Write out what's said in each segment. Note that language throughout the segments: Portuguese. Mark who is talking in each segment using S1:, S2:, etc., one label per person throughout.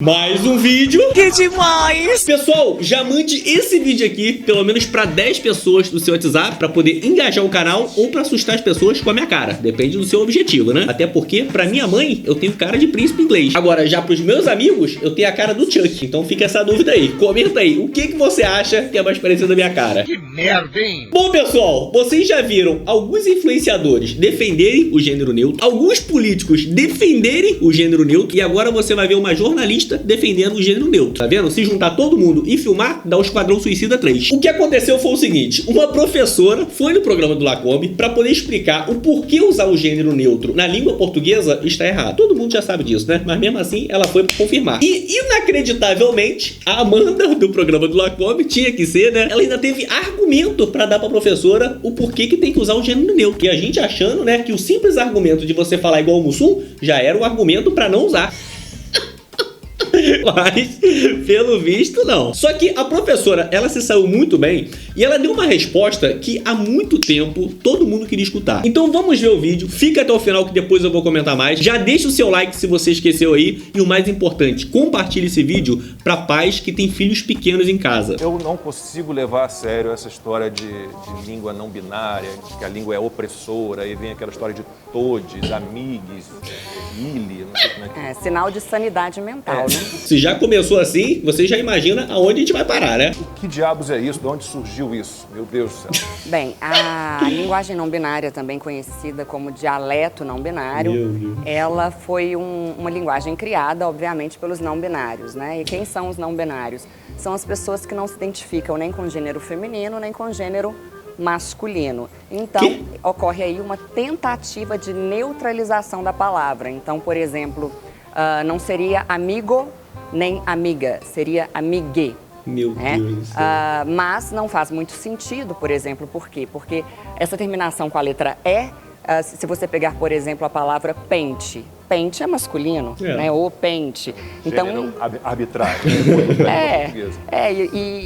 S1: Mais um vídeo.
S2: Que demais!
S1: Pessoal, já mande esse vídeo aqui pelo menos pra 10 pessoas do seu WhatsApp pra poder engajar o canal ou pra assustar as pessoas com a minha cara. Depende do seu objetivo, né? Até porque pra minha mãe eu tenho cara de príncipe inglês. Agora, já pros meus amigos eu tenho a cara do Chuck. Então fica essa dúvida aí. Comenta aí, o que você acha que é mais parecido da minha cara?
S3: Que merda, hein?
S1: Bom, pessoal, vocês já viram alguns influenciadores defenderem o gênero neutro, alguns políticos defenderem o gênero neutro, e agora você vai ver uma jornalista defendendo o gênero neutro. Tá vendo? Se juntar todo mundo e filmar, dá o Esquadrão Suicida 3. O que aconteceu foi o seguinte: uma professora foi no programa do Lacombe pra poder explicar o porquê usar o gênero neutro na língua portuguesa está errado. Todo mundo já sabe disso, né? Mas mesmo assim, ela foi pra confirmar. E, inacreditavelmente, a Amanda do programa do Lacombe tinha que ser, né? Ela ainda teve argumento pra dar pra professora o porquê que tem que usar o gênero neutro. E a gente achando, né, que o simples argumento de você falar igual o Mussum já era o argumento pra não usar. Mas, pelo visto, não. Só que a professora, ela se saiu muito bem e ela deu uma resposta que há muito tempo todo mundo queria escutar. Então vamos ver o vídeo, fica até o final que depois eu vou comentar mais. Já deixa o seu like se você esqueceu aí e o mais importante, compartilhe esse vídeo para pais que têm filhos pequenos em casa.
S4: Eu não consigo levar a sério essa história de língua não binária, que a língua é opressora, e vem aquela história de todes, amigues, ilha, não sei como é que
S2: É, sinal de sanidade mental, né?
S1: Se já começou assim, você já imagina aonde a gente vai parar, né?
S4: O que diabos é isso? De onde surgiu isso? Meu Deus do céu.
S2: Bem, a linguagem não binária, também conhecida como dialeto não binário, ela foi uma linguagem criada, obviamente, pelos não binários, né? E quem são os não binários? São as pessoas que não se identificam nem com gênero feminino, nem com gênero masculino. Então, ocorre aí uma tentativa de neutralização da palavra. Então, por exemplo, não seria amigo nem amiga, seria amigue.
S1: Meu Deus do céu.
S2: Mas não faz muito sentido, por exemplo, por quê? Porque essa terminação com a letra E, se você pegar, por exemplo, a palavra pente, pente é masculino, né? Ou pente. Então,
S4: gênero arbitrário.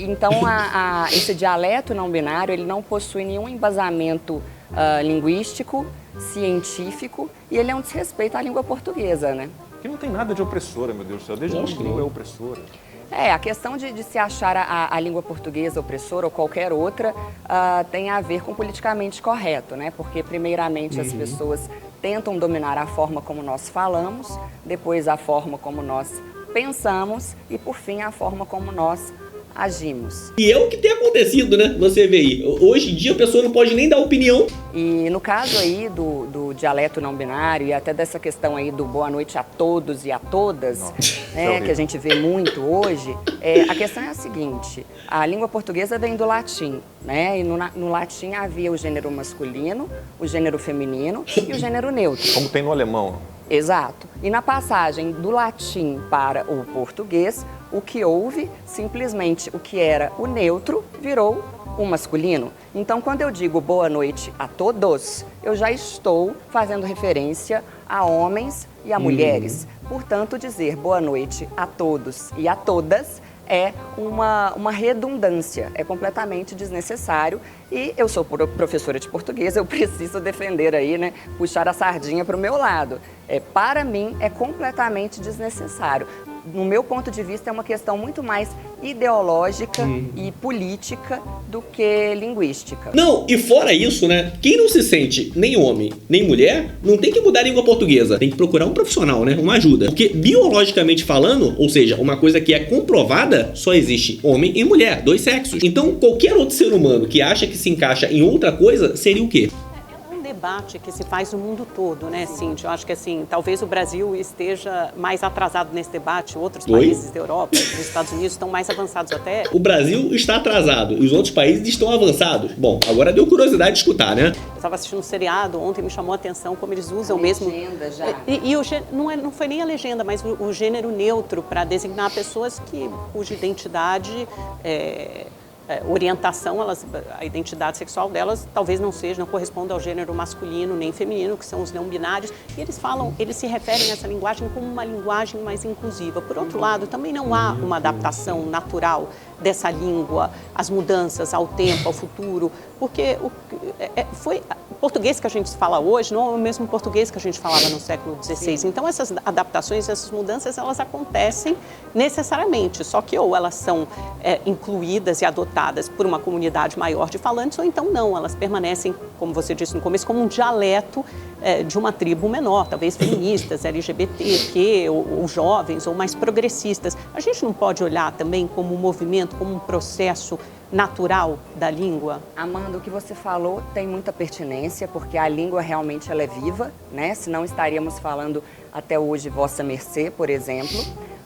S2: Então esse dialeto não binário, ele não possui nenhum embasamento linguístico, científico, e ele é um desrespeito à língua portuguesa, né?
S4: Que não tem nada de opressora, meu Deus do céu. Desde onde que língua é opressora?
S2: A questão de se achar a língua portuguesa opressora ou qualquer outra tem a ver com politicamente correto, né? Porque, primeiramente, as pessoas tentam dominar a forma como nós falamos, depois a forma como nós pensamos e, por fim, a forma como nós agimos.
S1: E é o que tem acontecido, né? Você vê aí, hoje em dia a pessoa não pode nem dar opinião.
S2: E no caso aí do dialeto não binário e até dessa questão aí do boa noite a todos e a todas, né, que a gente vê muito hoje, a questão é a seguinte: a língua portuguesa vem do latim, né? E no latim havia o gênero masculino, o gênero feminino e o gênero neutro.
S4: Como tem no alemão.
S2: Exato. E na passagem do latim para o português, o que houve, simplesmente o que era o neutro virou o masculino. Então, quando eu digo boa noite a todos, eu já estou fazendo referência a homens e a mulheres. Portanto, dizer boa noite a todos e a todas é uma redundância, é completamente desnecessário. E eu sou professora de português, eu preciso defender aí, né, puxar a sardinha para o meu lado. Para mim, é completamente desnecessário. No meu ponto de vista, é uma questão muito mais ideológica e política do que linguística.
S1: Não, e fora isso, né? Quem não se sente nem homem, nem mulher, não tem que mudar a língua portuguesa. Tem que procurar um profissional, né? Uma ajuda. Porque, biologicamente falando, ou seja, uma coisa que é comprovada, só existe homem e mulher, dois sexos. Então, qualquer outro ser humano que acha que se encaixa em outra coisa, seria o quê?
S5: Debate que se faz no mundo todo, né, Cíntia? Eu acho que, assim, talvez o Brasil esteja mais atrasado nesse debate, outros países da Europa, dos Estados Unidos estão mais avançados até.
S1: O Brasil está atrasado e os outros países estão avançados. Bom, agora deu curiosidade de escutar, né?
S5: Eu estava assistindo um seriado, ontem me chamou a atenção como eles usam
S2: Legenda já.
S5: E não foi nem a legenda, mas o gênero neutro para designar pessoas cuja identidade orientação, a identidade sexual delas talvez não corresponda ao gênero masculino nem feminino, que são os não binários, e eles se referem a essa linguagem como uma linguagem mais inclusiva. Por outro lado, também não há uma adaptação natural dessa língua, às mudanças, ao tempo, ao futuro, porque português que a gente fala hoje não é o mesmo português que a gente falava no século XVI. Então, essas adaptações, essas mudanças, elas acontecem necessariamente, só que ou elas são incluídas e adotadas por uma comunidade maior de falantes, ou então não, elas permanecem, como você disse no começo, como um dialeto de uma tribo menor, talvez feministas, LGBTQ, ou jovens, ou mais progressistas. A gente não pode olhar também como um movimento, como um processo natural da língua?
S2: Amanda, o que você falou tem muita pertinência, porque a língua realmente ela é viva, né? Senão estaríamos falando até hoje vossa mercê, por exemplo.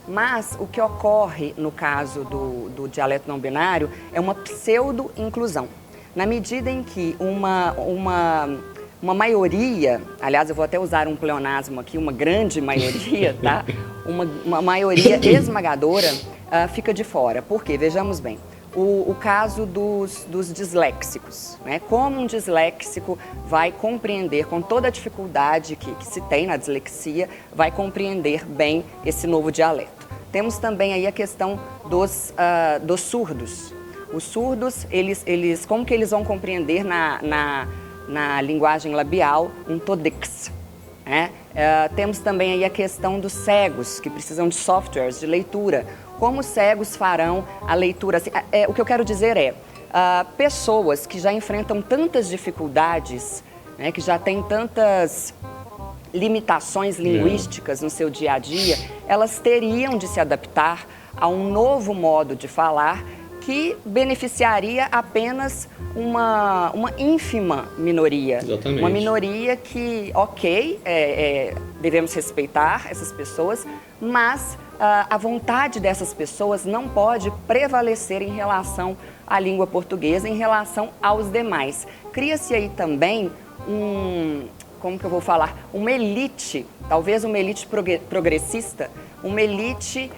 S2: Mas o que ocorre no caso do dialeto não binário é uma pseudo-inclusão. Na medida em que uma maioria, aliás, eu vou até usar um pleonasmo aqui, uma grande maioria, tá? Uma maioria esmagadora fica de fora. Por quê? Vejamos bem. O caso dos disléxicos, né? Como um disléxico vai compreender, com toda a dificuldade que se tem na dislexia, vai compreender bem esse novo dialeto. Temos também aí a questão dos surdos. Os surdos, como que eles vão compreender na linguagem labial um todex, né? Temos também aí a questão dos cegos, que precisam de softwares de leitura. Como os cegos farão a leitura? O que eu quero dizer é, pessoas que já enfrentam tantas dificuldades, né, que já têm tantas limitações linguísticas no seu dia a dia, elas teriam de se adaptar a um novo modo de falar que beneficiaria apenas uma ínfima minoria.
S1: Exatamente.
S2: Uma minoria que, ok, devemos respeitar essas pessoas, mas a vontade dessas pessoas não pode prevalecer em relação à língua portuguesa, em relação aos demais. Cria-se aí também como que eu vou falar? Uma elite, talvez uma elite progressista, uma elite,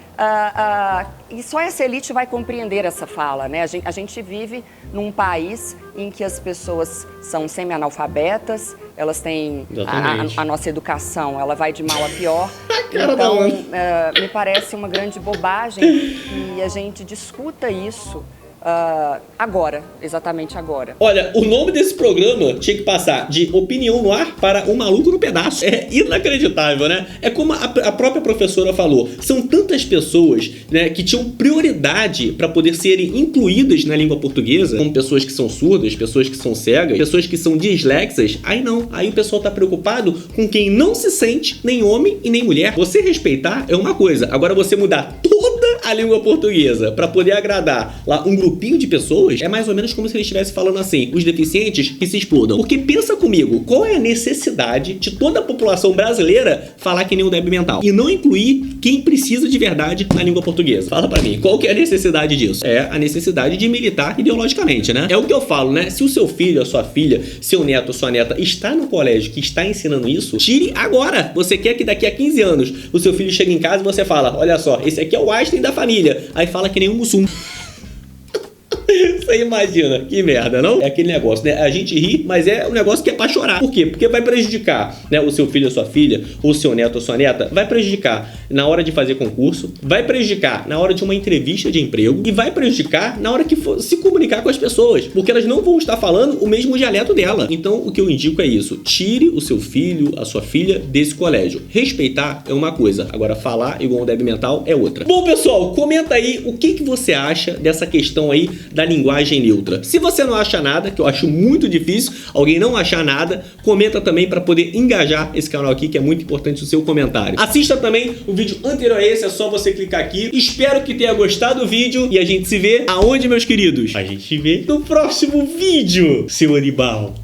S2: e só essa elite vai compreender essa fala, né? A gente vive num país em que as pessoas são semi-analfabetas, elas têm a nossa educação, ela vai de mal a pior. Então, me parece uma grande bobagem que a gente discuta isso agora, exatamente agora.
S1: Olha, o nome desse programa tinha que passar de Opinião no Ar para Um Maluco no Pedaço. É inacreditável, né? É como a própria professora falou, são tantas pessoas, né, que tinham prioridade para poder serem incluídas na língua portuguesa, como pessoas que são surdas, pessoas que são cegas, pessoas que são dislexas. Aí não, aí o pessoal tá preocupado com quem não se sente nem homem e nem mulher. Você respeitar é uma coisa, agora você mudar toda a língua portuguesa para poder agradar lá um grupinho de pessoas, é mais ou menos como se ele estivesse falando assim, os deficientes que se explodam. Porque pensa comigo, qual é a necessidade de toda a população brasileira falar que nem um débil mental e não incluir quem precisa de verdade na língua portuguesa? Fala pra mim, qual que é a necessidade disso? É a necessidade de militar ideologicamente, né? É o que eu falo, né? Se o seu filho, a sua filha, seu neto, sua neta está no colégio que está ensinando isso, tire agora! Você quer que daqui a 15 anos o seu filho chegue em casa e você fala, olha só, esse aqui é o Einstein da família. Aí fala que nem um mussum. Você imagina, que merda, não? É aquele negócio, né? A gente ri, mas é um negócio que é pra chorar. Por quê? Porque vai prejudicar, né, o seu filho, a sua filha, ou o seu neto, ou sua neta. Vai prejudicar na hora de fazer concurso, vai prejudicar na hora de uma entrevista de emprego e vai prejudicar na hora que for se comunicar com as pessoas, porque elas não vão estar falando o mesmo dialeto dela. Então, o que eu indico é isso. Tire o seu filho, a sua filha desse colégio. Respeitar é uma coisa, agora falar igual um débil mental é outra. Bom, pessoal, comenta aí o que você acha dessa questão aí da linguagem neutra. Se você não acha nada, que eu acho muito difícil alguém não achar nada, comenta também para poder engajar esse canal aqui, que é muito importante o seu comentário. Assista também o vídeo anterior a esse, é só você clicar aqui. Espero que tenha gostado do vídeo e a gente se vê aonde, meus queridos? A gente se vê no próximo vídeo, seu animal.